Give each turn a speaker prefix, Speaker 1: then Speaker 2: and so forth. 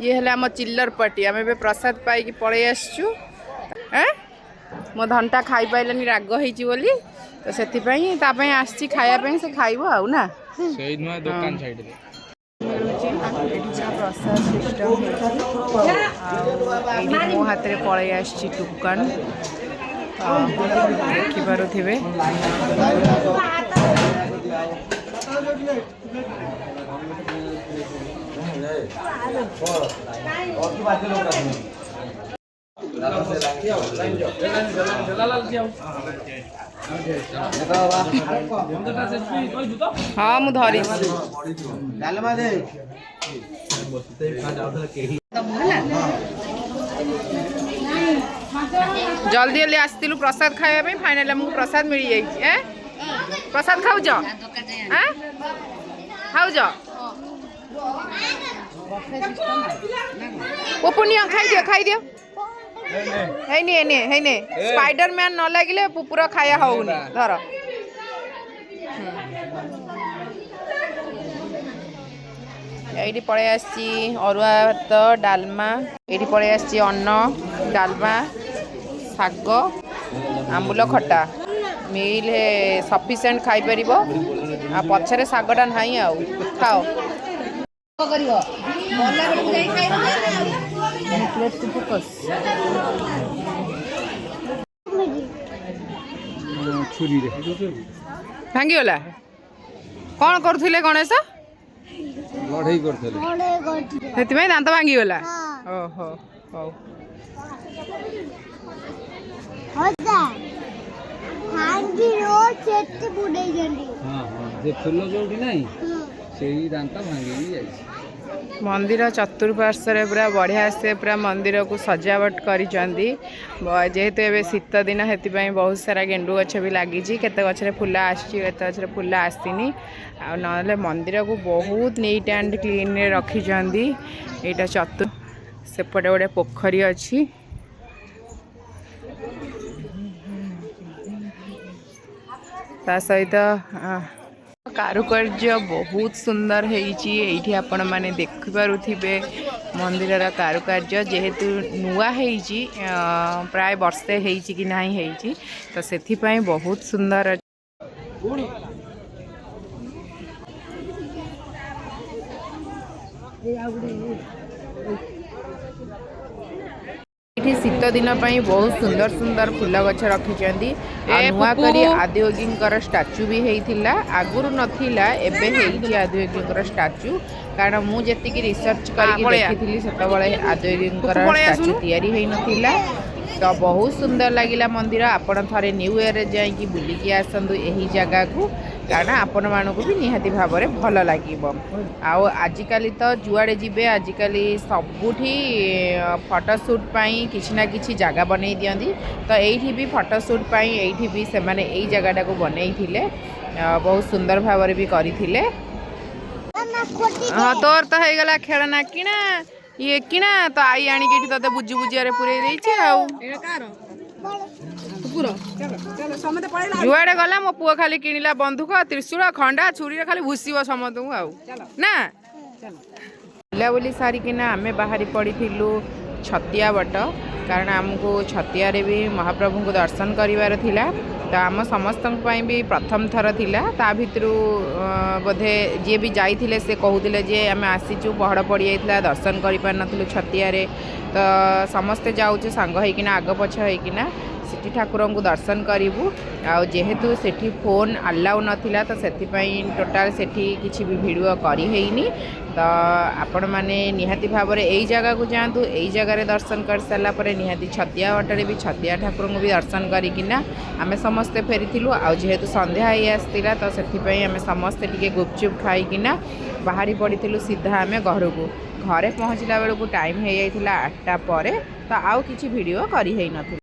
Speaker 1: ये है आम चिल्लर पार्टी आम ए प्रसाद पाई पलि आसचु मो धनटा खाई पाइलानी राग होईची बोली तो से आसची खायापी से खाइब आउ ना
Speaker 2: दुकान साइड
Speaker 1: प्रसाद सिस्टम मो हाथ में पलि आसची टोकन देखिपे हाँ मु धरी जल्दी जल्दी आसलु प्रसाद खाया फाइनाल आमको प्रसाद मिल जाए प्रसाद खाऊ पुपुनिया खाई दियो स्पाइडरमैन न लगे पुपुर खाया होनी धर ये पलि आसी अरुआ भात डालमा ये पलि आसी अन्न डालमा शाग आंबुल खटा मिल सफिशिएंट खाई पार आ पछरे शागटा ना खाओ भांगीगला कौन करुले गणेश दांत भांगीगला ओहो हौ मंदिर चतुर्पार्श्व पूरा बढ़िया से पूरा मंदिर को सजावट कर जेहेतु एवं शीत दिन से बहुत सारा गेंडु गछ भी लगी केते गछरे फूल आसी फूल आसनी ना मंदिर को बहुत नीट एंड क्लीन रखी यहाँ सेपटे गोटे पोखरी अच्छी ता सहित कारुकार्य बहुत सुंदर होती आपण मैंने देखिपे मंदिर कारुकार्य जेहेतु नुआ होती प्राय वर्षे होती कि नहीं होती तो से बहुत सुंदर शीत दिन बहुत सुंदर सुंदर फूल गछ रखिंट नुआ करी आदियोगी स्टाच्यू भी होता आगुरी नाला एवं आदियोगी स्टाच्यू कारण मुझे रिसर्च करी से आदियोगी स्टाच्यू तैयारी होता तो बहुत सुंदर लगिला मंदिर आपण थे न्यू ईयर जाकि बुलिकी आसतु यही जगह को कारण आपण मानक भी निहाती भाव में भल लगे आजिकल तो जुआड़े जीवे आजिकल सबुठी फोटोशूट किसी ना किसी जगह बन दिखती तो यही भी फोटोशूट ये भी से माने यही जगह को बन बहुत सुंदर भाव भी करते हाँ तोर तो हो गला खेलना किना ये किना तो आई आणिक ते बुझी बुझिया पूरे जुआड़े गला मो पुआ खाली किणिला बंधुक त्रिशूल खंडा छुरी खाली भूषिब समस्त ना बुलाबुली सारिकिना आम बाहरी पड़ू छतिया बट कारण आमको छतिया रे भी महाप्रभु को दर्शन करिवार थिला तो आम समस्त भी प्रथम थर थिला ता भितरु बोधे जी भी जाइथिले से कहूतिले जे आम आसीचु पहाड़ पड़ जाइथिला दर्शन करि पार नथिलु छतिया रे तो समस्ते जाउचे सांग होइकिना आग पछ होइकिना सिटी ठाकुर को दर्शन करूँ जेहेतु सेठी फोन अलाउ नाला तो से टोटाल सेठी किसी भी वीडियो करनी तो आपण मैंने निहाती भाव में यही जगह को जातु यही जगह दर्शन कर सारापर निहाती छतिया बटरे भी छतिया ठाकुर को भी दर्शन करना आम समस्ते फेरीलु जेहेतु संध्या ही आसला तो से आम समस्ते टी गुपचुप खाईकिना बाहरी पड़ू सीधा आम घर को घरे पहुँचला बेलू टाइम हो जाता 8टा पर तो आउ किसी वीडियो कर।